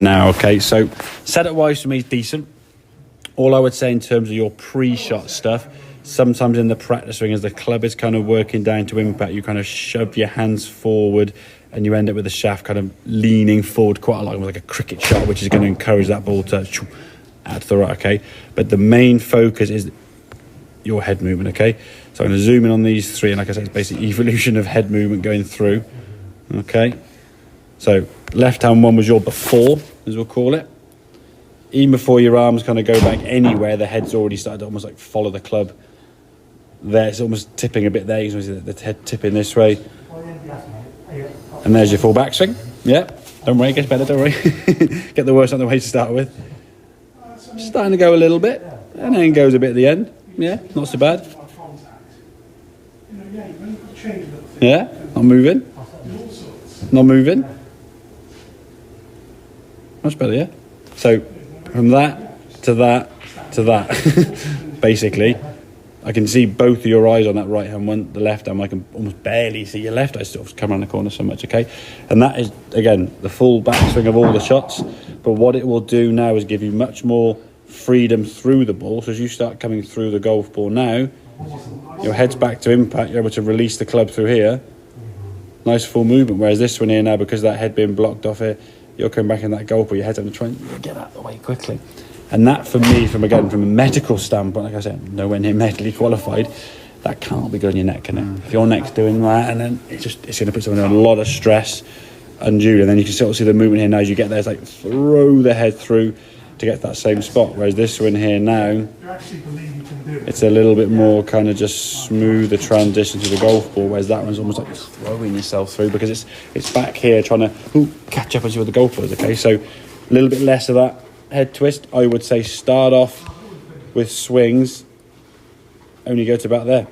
Now, okay, so setup-wise for me is decent. All I would say in terms of your pre-shot stuff, sometimes in the practice swing as the club is kind of working down to impact, you kind of shove your hands forward and you end up with the shaft kind of leaning forward quite a lot, like a cricket shot, which is going to encourage that ball to out to the right, okay? But the main focus is your head movement, okay? So I'm going to zoom in on these three, and like I said, it's basically evolution of head movement going through, okay? So left hand one was your before, as we'll call it. Even before your arms kind of go back anywhere, the head's already started to almost like follow the club. There, it's almost tipping a bit there. You can see the head tipping this way. And there's your full backswing. Yeah, don't worry, it gets better, don't worry. Get the worst on the way to start with. Starting to go a little bit, and then goes a bit at the end. Yeah, not so bad. Yeah, not moving. Not moving. Much better, yeah. So from that to that to that, basically, I can see both of your eyes on that right hand one. The left hand, I can almost barely see your left eye sort of come around the corner so much, okay? And that is, again, the full backswing of all the shots. But what it will do now is give you much more freedom through the ball. So as you start coming through the golf ball now, your head's back to impact, you're able to release the club through here. Nice full movement. Whereas this one here now, because that head being blocked off here, you're coming back in that golf ball, your head's having to try and get out of the way quickly. And that for me, from a medical standpoint, like I said, nowhere near medically qualified, that can't be good on your neck, can it? If your neck's doing that, and then it's going to put someone under a lot of stress undue. And then you can sort of see the movement here now as you get there. It's like throw the head through to get to that same spot. Whereas this one here now, it's a little bit more kind of just smooth the transition to the golf ball. Whereas that one's almost like throwing yourself through because it's back here trying to catch up as you with the golf ball is. Okay, so a little bit less of that head twist. I would say start off with swings, only go to about there.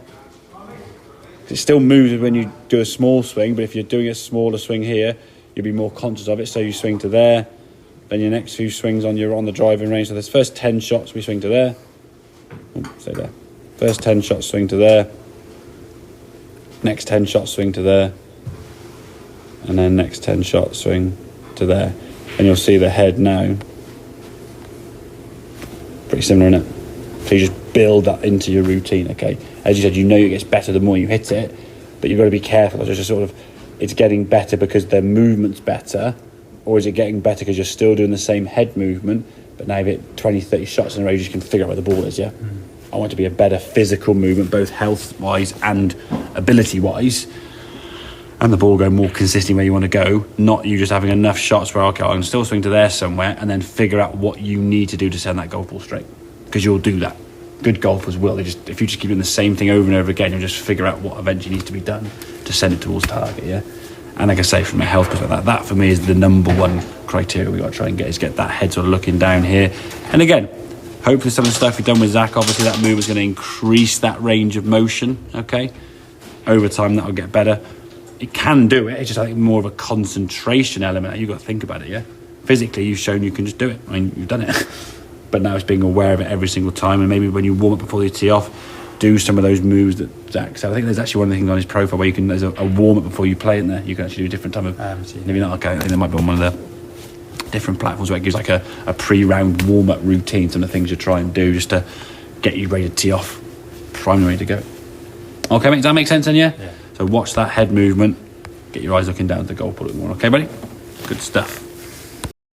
It still moves when you do a small swing, but if you're doing a smaller swing here, you'll be more conscious of it. So you swing to there, then your next few swings on the driving range. So this first 10 shots we swing to there. Stay there. First 10 shots swing to there. Next 10 shots swing to there. And then next 10 shots swing to there. And you'll see the head now. Pretty similar, isn't it? So you just build that into your routine, okay? As you said, you know it gets better the more you hit it, but you've got to be careful. It's just sort of, it's getting better because the movement's better, or is it getting better because you're still doing the same head movement, but now you've hit 20, 30 shots in a row, you just can figure out where the ball is, yeah? I want it to be a better physical movement, both health-wise and ability-wise, and the ball going more consistently where you want to go, not you just having enough shots where, okay, I can still swing to there somewhere, and then figure out what you need to do to send that golf ball straight. Because you'll do that. Good golfers will. If you just keep doing the same thing over and over again, you'll just figure out what eventually needs to be done to send it towards target, yeah? And like I say, from a health perspective, that for me is the number one criteria we've got to try and get, is get that head sort of looking down here. And again, hopefully some of the stuff we've done with Zach, obviously that move is going to increase that range of motion, okay? Over time, that'll get better. It can do it, it's just like more of a concentration element. You've got to think about it, yeah? Physically, you've shown you can just do it. I mean, you've done it. But now it's being aware of it every single time, and maybe when you warm up before you tee off, do some of those moves that Zach said. I think there's actually one of the things on his profile where there's a warm up before you play in there. You can actually do a different type of, maybe not, okay, I think there might be on one of the different platforms where it gives like a pre-round warm up routine, some of the things you try and do just to get you ready to tee off, prime ready to go. Okay, mate, does that make sense then, yeah? So watch that head movement, get your eyes looking down at the golf ball a bit more, okay, buddy? Good stuff.